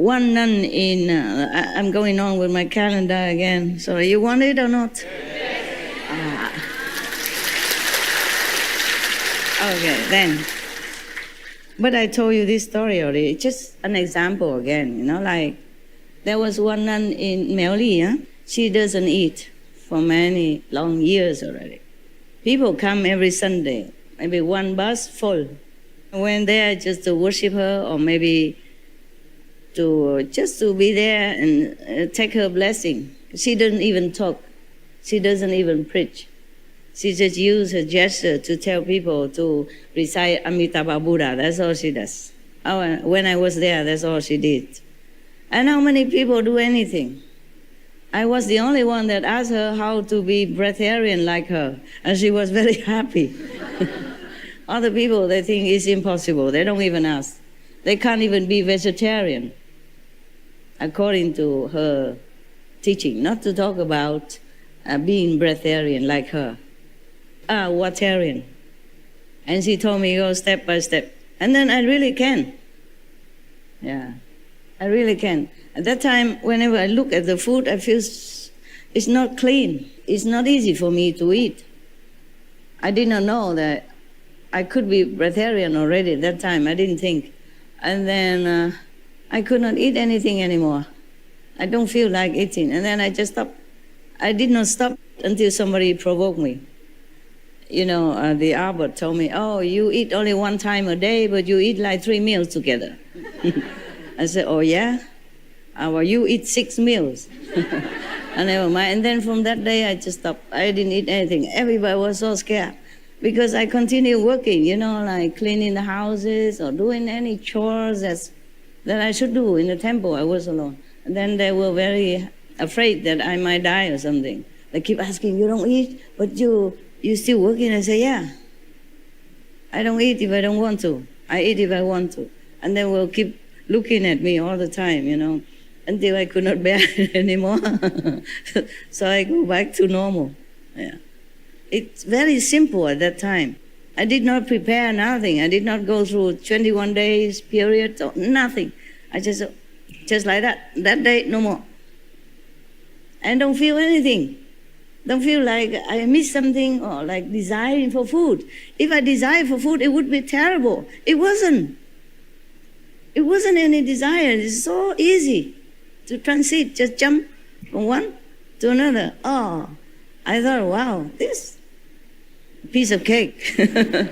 one nun in, I'm going on with my calendar again. So you want it or not? Okay, then. But I told you this story already. It's just an example again, like there was one nun in Melli. She doesn't eat for many long years already. People come every Sunday, maybe one bus full. When there just to worship her or maybe just to be there and take her blessing. She doesn't even talk. She doesn't even preach. She just uses her gesture to tell people to recite Amitabha Buddha. That's all she does. When I was there, that's all she did. And how many people do anything? I was the only one that asked her how to be breatharian like her, and she was very happy. Other people, they think it's impossible. They don't even ask. They can't even be vegetarian, according to her teaching, not to talk about being breatharian like her. Watarian. And she told me, go step by step. And then I really can. Yeah, I really can. At that time, whenever I look at the food, I feel it's not clean. It's not easy for me to eat. I did not know that I could be breatharian already at that time. I didn't think. And then I could not eat anything anymore. I don't feel like eating. And then I just stopped. I did not stop until somebody provoked me. The abbot told me, oh, you eat only one time a day, but you eat like 3 meals together. I said, oh, yeah? Well, you eat 6 meals. And never mind. And then from that day, I just stopped. I didn't eat anything. Everybody was so scared because I continued working, like cleaning the houses or doing any chores that I should do in the temple. I was alone. And then they were very afraid that I might die or something. They keep asking, you don't eat, but you still working? I say, yeah. I don't eat if I don't want to. I eat if I want to. And they will keep looking at me all the time, until I could not bear it anymore. So I go back to normal. Yeah. It's very simple at that time. I did not prepare nothing. I did not go through 21 days period or nothing. I just like that. That day, no more. And don't feel anything. Don't feel like I missed something or like desiring for food. If I desired for food, it would be terrible. It wasn't. It wasn't any desire. It's so easy to transit, just jump from one to another. Oh, I thought, wow, this piece of cake. At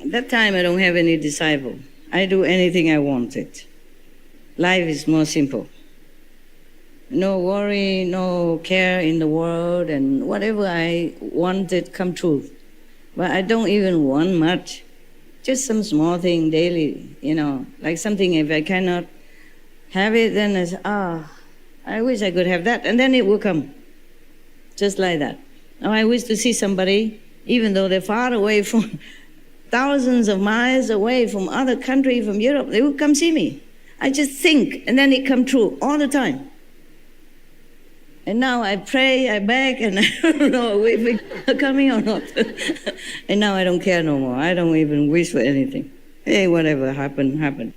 that time, I don't have any disciple. I do anything I wanted. Life is more simple. No worry, no care in the world, and whatever I wanted come true. But I don't even want much. Just some small thing daily, like something if I cannot have it, then I say, I wish I could have that. And then it will come, just like that. Now I wish to see somebody, even though they're far away from, thousands of miles away from other country, from Europe, they will come see me. I just think, and then it come true all the time. And now I pray, I beg, and I don't know if it's coming or not. And now I don't care no more. I don't even wish for anything. Hey, whatever happened, happened.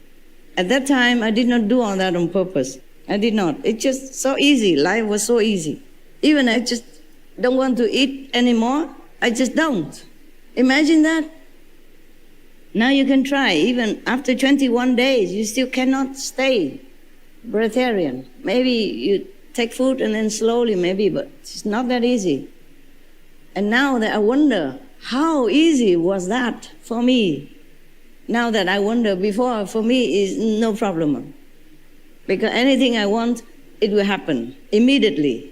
At that time, I did not do all that on purpose. I did not. It's just so easy. Life was so easy. Even I just don't want to eat anymore. I just don't. Imagine that. Now you can try. Even after 21 days, you still cannot stay breatharian. Maybe you take food and then slowly maybe, but it's not that easy. And now that I wonder, how easy was that for me? Now that I wonder, before for me is no problem. Because anything I want, it will happen immediately.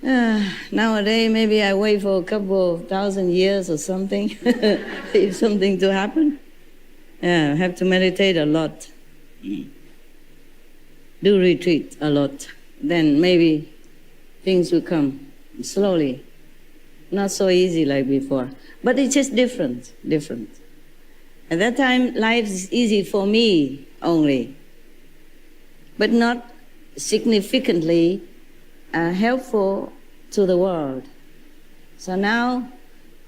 Nowadays, maybe I wait for a couple of 1,000 years or something, if something to happen. Yeah, I have to meditate a lot. Do retreat a lot. Then maybe things will come slowly. Not so easy like before. But it's just different. At that time, life is easy for me only, but not significantly helpful to the world. So now,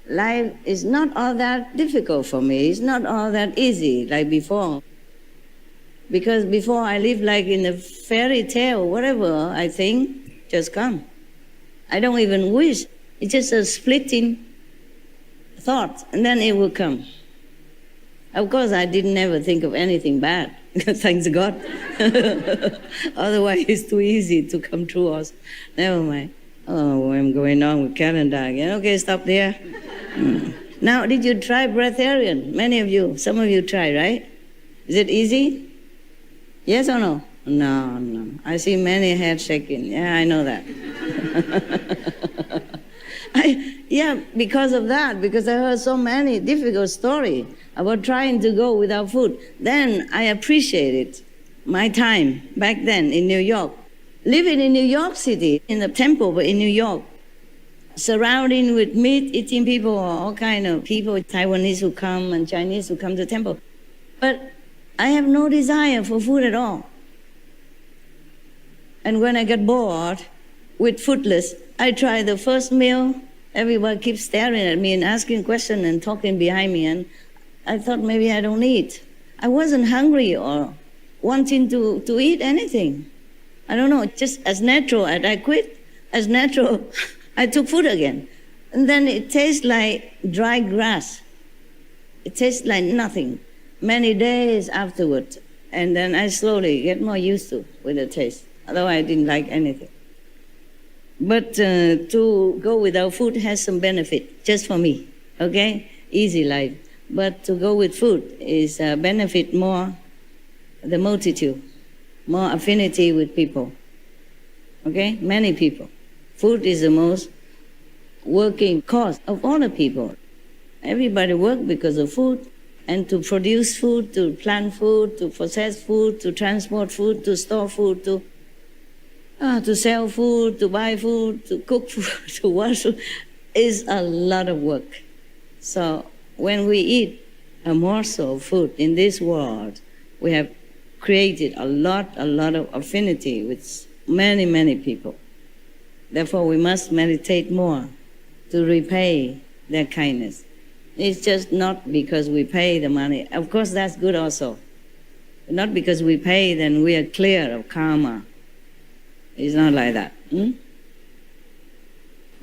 life is not all that difficult for me. It's not all that easy like before. Because before I lived like in a fairy tale, whatever I think, just come. I don't even wish. It's just a splitting thought, and then it will come. Of course, I didn't ever think of anything bad. Thanks God. Otherwise, it's too easy to come true us. Never mind. Oh, I'm going on with calendar again. Okay, stop there. Now, did you try breatharian? Many of you, some of you try, right? Is it easy? Yes or no? No. I see many heads shaking. Yeah, I know that. Because of that, because I heard so many difficult stories about trying to go without food. Then I appreciated my time back then in New York. Living in New York City, in the temple, but in New York, surrounding with meat-eating people, all kind of people, Taiwanese who come and Chinese who come to the temple. But I have no desire for food at all. And when I get bored with foodless, I try the first meal. Everyone keeps staring at me and asking questions and talking behind me. And I thought maybe I don't eat. I wasn't hungry or wanting to eat anything. I don't know, just as natural as I quit, as natural, I took food again. And then it tastes like dry grass. It tastes like nothing. Many days afterwards. And then I slowly get more used to with the taste. Otherwise, I didn't like anything. But to go without food has some benefit, just for me, okay? Easy life. But to go with food is benefit more the multitude, more affinity with people, okay? Many people. Food is the most working cause of all the people. Everybody works because of food, and to produce food, to plant food, to process food, to transport food, to store food, to sell food, to buy food, to cook food, to wash food, is a lot of work. So when we eat a morsel of food in this world, we have created a lot of affinity with many, many people. Therefore, we must meditate more to repay their kindness. It's just not because we pay the money. Of course, that's good also. Not because we pay, then we are clear of karma. It's not like that.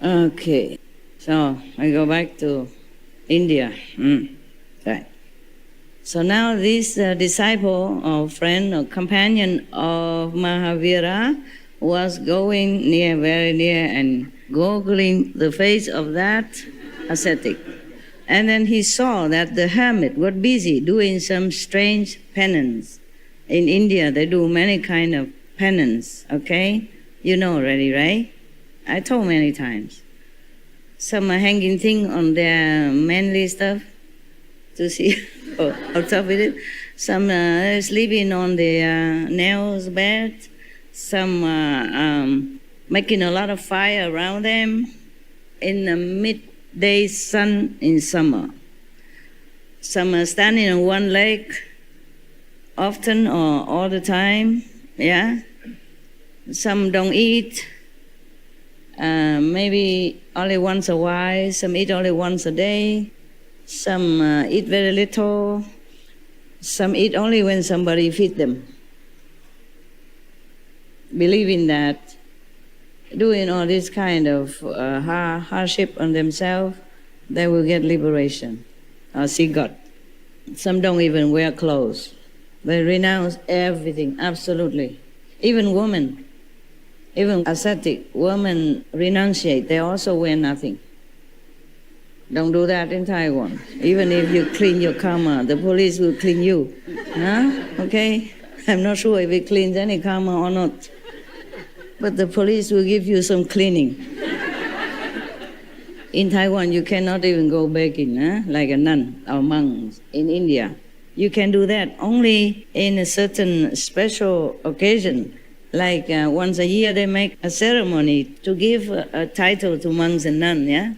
Okay, so I go back to India. Right. So now this disciple or friend or companion of Mahavira was going near, very near, and goggling the face of that ascetic. And then he saw that the hermit was busy doing some strange penance. In India, they do many kind of penance, okay? You know already, right? I told many times. Some are hanging thing on their manly stuff to see how tough it is. Some are sleeping on their nails bed. Some are making a lot of fire around them in the midday sun in summer. Some are standing on one leg often or all the time, yeah? Some don't eat, maybe only once a while. Some eat only once a day. Some eat very little. Some eat only when somebody feeds them. Believing that doing all this kind of hardship on themselves, they will get liberation or see God. Some don't even wear clothes. They renounce everything, absolutely. Even women. Even ascetic women renunciate, they also wear nothing. Don't do that in Taiwan. Even if you clean your karma, the police will clean you. Huh? Okay? I'm not sure if it cleans any karma or not. But the police will give you some cleaning. In Taiwan, you cannot even go begging, like a nun or monks in India. You can do that only in a certain special occasion. Like once a year they make a ceremony to give a title to monks and nuns, yeah?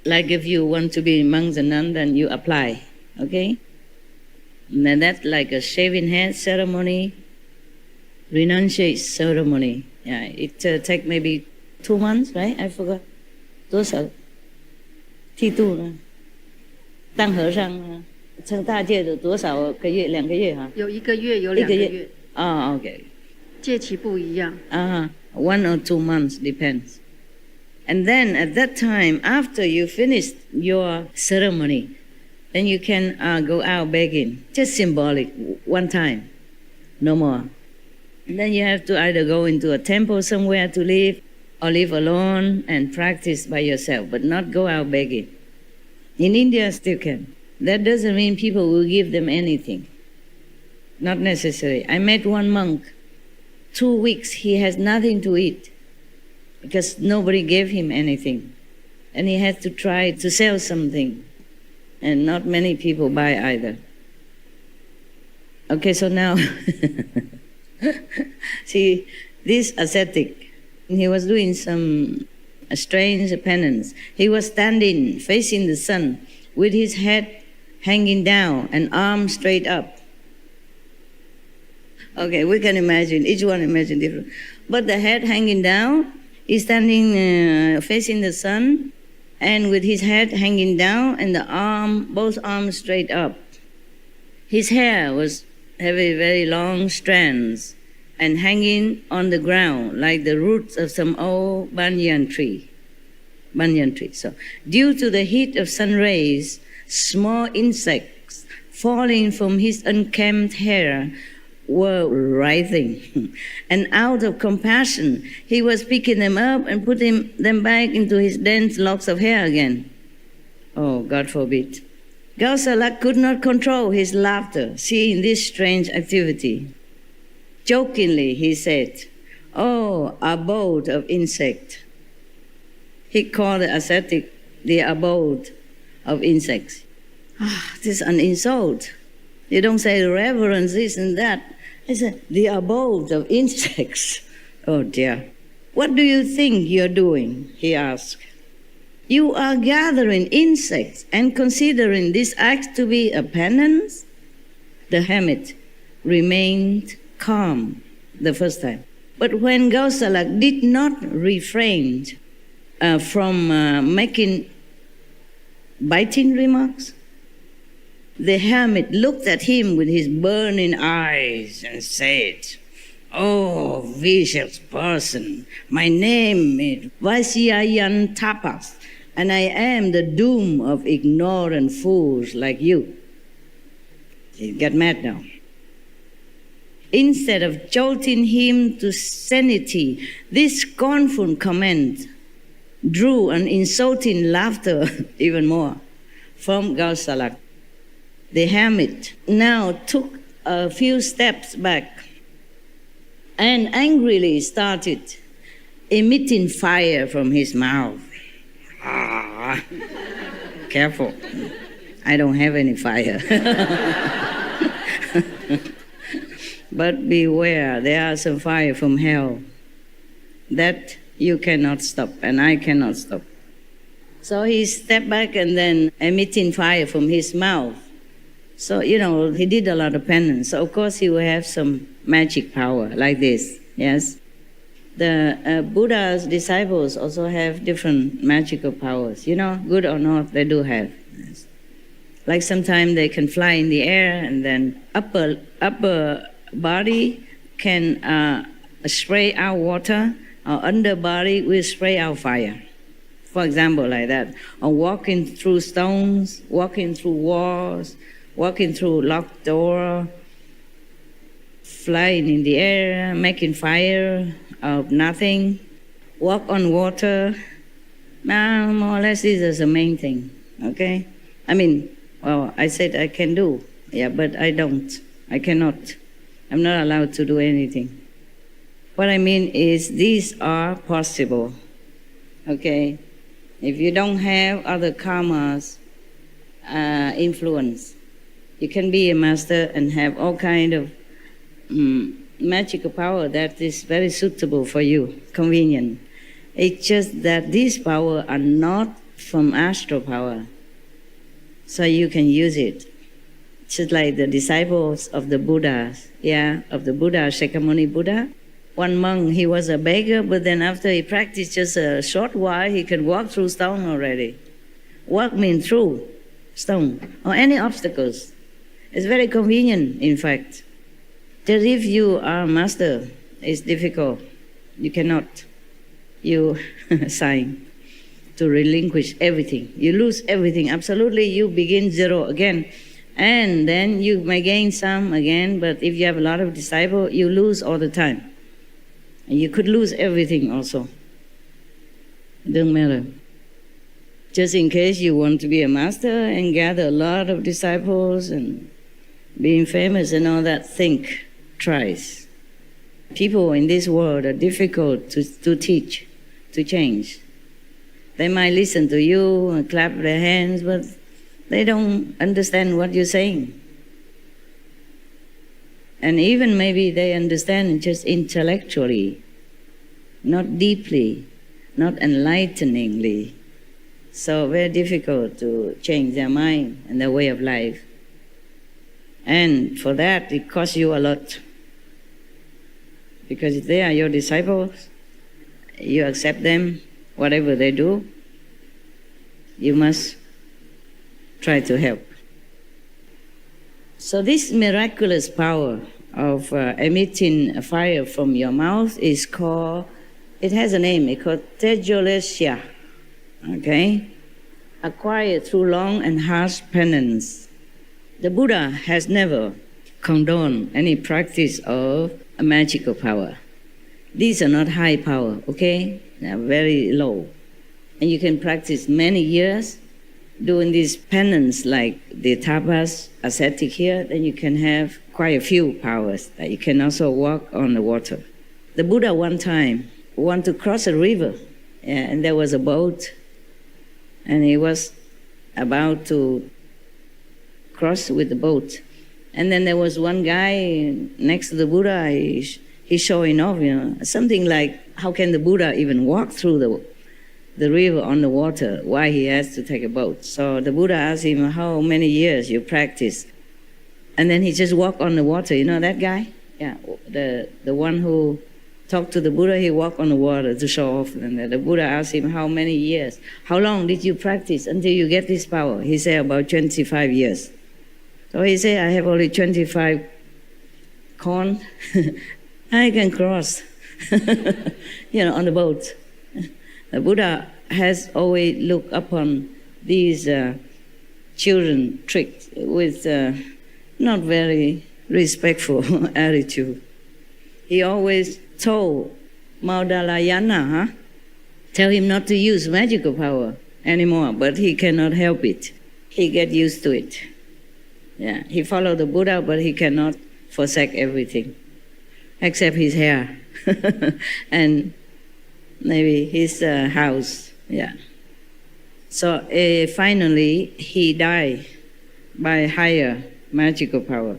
Like if you want to be monks and nuns, then you apply, okay? And then that's like a shaving head ceremony, renunciate ceremony. Yeah, it takes maybe 2 months, right? I forgot. 剃度了，当和尚了，成大戒的多少个月？2个月哈？有1个月，有2个月。哦 ，OK。戒期不一样。1 or 2 months depends. And then at that time, after you finish your ceremony, then you can go out begging. Just symbolic, one time, no more. And then you have to either go into a temple somewhere to live, or live alone and practice by yourself, but not go out begging. In India, still can. That doesn't mean people will give them anything. Not necessary. I met one monk. 2 weeks he has nothing to eat because nobody gave him anything. And he had to try to sell something. And not many people buy either. Okay, so now, see, this ascetic, he was doing some strange penance. He was standing facing the sun with his head hanging down and arms straight up. Okay, we can imagine, each one imagine different. But the head hanging down, he's standing facing the sun and with his head hanging down and both arms straight up. His hair was having very long strands and hanging on the ground like the roots of some old banyan tree. So, due to the heat of sun rays, small insects falling from his unkempt hair were writhing. And out of compassion, he was picking them up and putting them back into his dense locks of hair again. Oh, God forbid. Gaushalak could not control his laughter, seeing this strange activity. Jokingly, he said, "Oh, abode of insect." He called the ascetic the abode of insects. This is an insult. You don't say reverence, this and that. I said, the abode of insects. Oh dear. What do you think you're doing? He asked. You are gathering insects and considering this act to be a penance? The hermit remained calm the first time. But when Gaushalak did not refrain from making biting remarks, the hermit looked at him with his burning eyes and said, "Oh, vicious person, my name is Vasyayan Tapas, and I am the doom of ignorant fools like you." He got mad now. Instead of jolting him to sanity, this scornful comment drew an insulting laughter even more from Gaushalak. The hermit now took a few steps back and angrily started emitting fire from his mouth. Careful, I don't have any fire. But beware, there are some fire from hell that you cannot stop and I cannot stop. So he stepped back and then emitting fire from his mouth. So, he did a lot of penance. So, of course, he will have some magic power like this, yes? The Buddha's disciples also have different magical powers. Good or not, they do have. Yes. Like sometimes they can fly in the air and then upper body can spray out water, or under body will spray out fire. For example, like that. Or walking through stones, walking through walls, walking through locked door, flying in the air, making fire out of nothing, walk on water. Now, more or less, this is the main thing, okay? I said I can do, but I don't. I cannot. I'm not allowed to do anything. What I mean is these are possible, okay? If you don't have other karmas influence, you can be a master and have all kind of magical power that is very suitable for you, convenient. It's just that these powers are not from astral power, so you can use it. Just like the disciples of the Buddhas, of the Buddha, Shakyamuni Buddha. One monk, he was a beggar, but then after he practiced just a short while, he could walk through stone already. walk me through stone or any obstacles. It's very convenient, in fact. Just if you are a master, it's difficult. You cannot. You sign to relinquish everything. You lose everything. Absolutely, you begin zero again. And then you may gain some again, but if you have a lot of disciples, you lose all the time. And you could lose everything also. It doesn't matter. Just in case you want to be a master and gather a lot of disciples and being famous and all that, think twice. People in this world are difficult to teach, to change. They might listen to you and clap their hands, but they don't understand what you're saying. And even maybe they understand just intellectually, not deeply, not enlighteningly. So very difficult to change their mind and their way of life. And for that, it costs you a lot. Because if they are your disciples, you accept them, whatever they do, you must try to help. So this miraculous power of emitting a fire from your mouth is called, it has a name, it's called Tejolesya, okay? Acquired through long and harsh penance. The Buddha has never condoned any practice of a magical power. These are not high power, okay? They are very low. And you can practice many years doing this penance like the tapas, ascetic here, then you can have quite a few powers that you can also walk on the water. The Buddha one time wanted to cross a river, and there was a boat, and he was about to cross with the boat. And then there was one guy next to the Buddha, he's showing off, something like, how can the Buddha even walk through the river on the water? Why he has to take a boat? So the Buddha asked him, how many years you practice? And then he just walked on the water. You know that guy? Yeah, the one who talked to the Buddha, he walked on the water to show off. And the Buddha asked him, how many years? How long did you practice until you get this power? He said, about 25 years. So he said, I have only 25 corn. I can cross, on the boat. The Buddha has always looked upon these children tricked with not very respectful attitude. He always told Maudalayana, tell him not to use magical power anymore, but he cannot help it. He get used to it. Yeah, he followed the Buddha, but he cannot forsake everything, except his hair and maybe his house. Yeah. So finally, he died by higher magical power.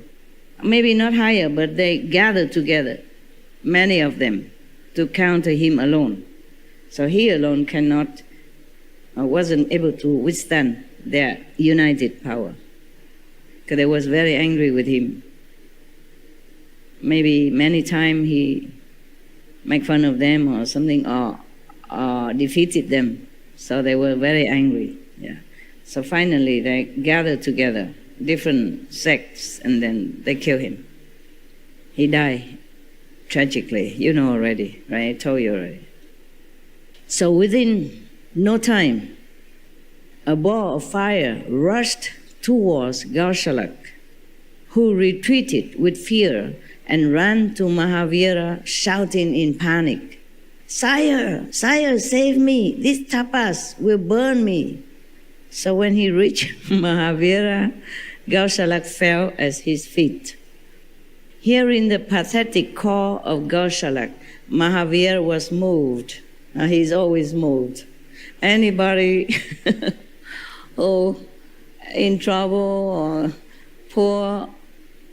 Maybe not higher, but they gathered together, many of them, to counter him alone. So he alone wasn't able to withstand their united power, because they was very angry with him. Maybe many times he make fun of them or something, or defeated them. So they were very angry. Yeah. So finally they gathered together, different sects, and then they killed him. He died tragically. You know already, right? I told you already. So within no time, a ball of fire rushed towards Gaushalak, who retreated with fear and ran to Mahavira, shouting in panic, Sire, sire, save me, this tapas will burn me. So when he reached Mahavira, Gaushalak fell at his feet. Hearing the pathetic call of Gaushalak, Mahavira was moved. He's always moved. Anybody in trouble or poor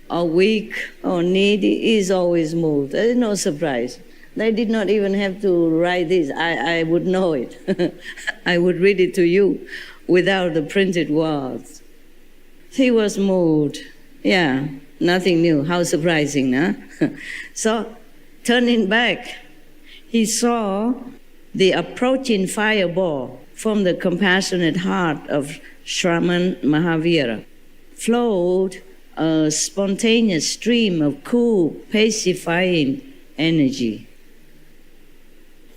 or weak or needy is always moved. There is no surprise. They did not even have to write this. I would know it. I would read it to you without the printed words. He was moved. Yeah, nothing new. How surprising, huh? So, turning back, he saw the approaching fireball from the compassionate heart of Shraman Mahavira flowed a spontaneous stream of cool, pacifying energy.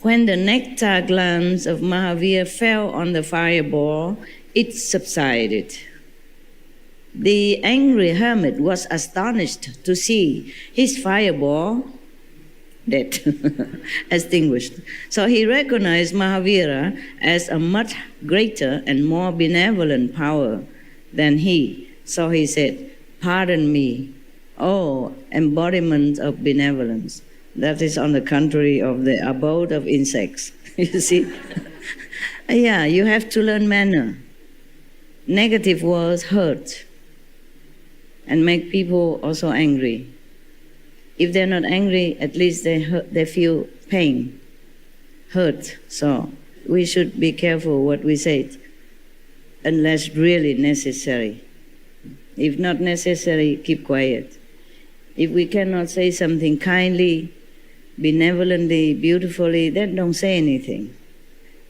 When the nectar glance of Mahavira fell on the fireball, it subsided. The angry hermit was astonished to see his fireball dead, extinguished. So he recognized Mahavira as a much greater and more benevolent power than he. So he said, "Pardon me, oh embodiment of benevolence." That is on the contrary of the abode of insects. You see? Yeah, you have to learn manner. Negative words hurt and make people also angry. If they're not angry, at least they feel pain, hurt. So we should be careful what we say, unless really necessary. If not necessary, keep quiet. If we cannot say something kindly, benevolently, beautifully, then don't say anything.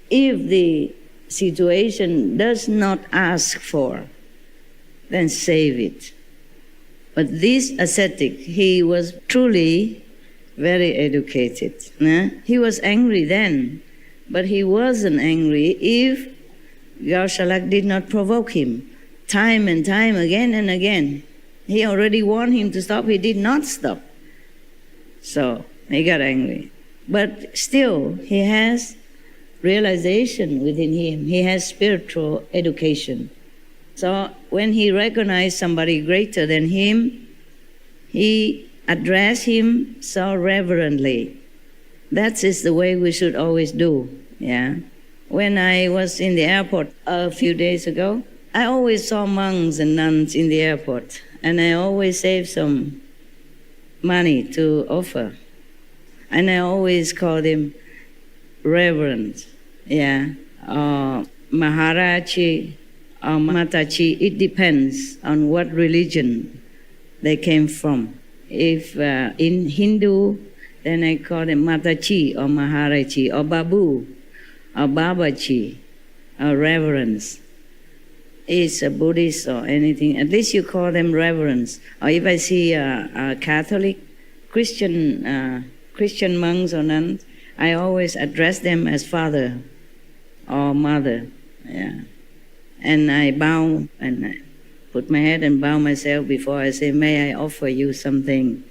If the situation does not ask for, then save it. But this ascetic, he was truly very educated. He was angry then, but he wasn't angry if Gaushalak did not provoke him time and time, again and again. He already warned him to stop, he did not stop. So he got angry. But still, he has realization within him. He has spiritual education. So when he recognized somebody greater than him, he addressed him so reverently. That is the way we should always do. Yeah. When I was in the airport a few days ago, I always saw monks and nuns in the airport, and I always saved some money to offer. And I always call them reverend, or Maharaji, or Mataji. It depends on what religion they came from. If in Hindu, then I call them Mataji or Maharaji or Babu or Babaji or reverence. It's a Buddhist or anything, at least you call them reverence. Or if I see a Catholic, Christian monks or nuns, I always address them as father or mother. Yeah. And I bow and I put my head and bow myself before I say, "May I offer you something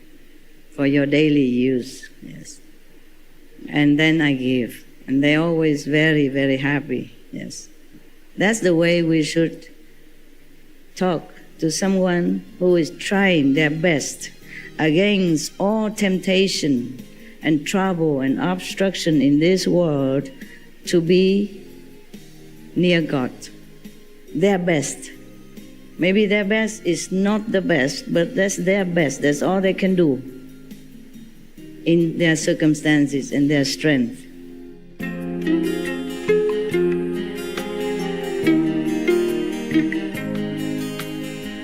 for your daily use?" Yes. And then I give. And they're always very, very happy. Yes. That's the way we should talk to someone who is trying their best against all temptation and trouble and obstruction in this world to be near God. Their best. Maybe their best is not the best, but that's their best. That's all they can do in their circumstances and their strength.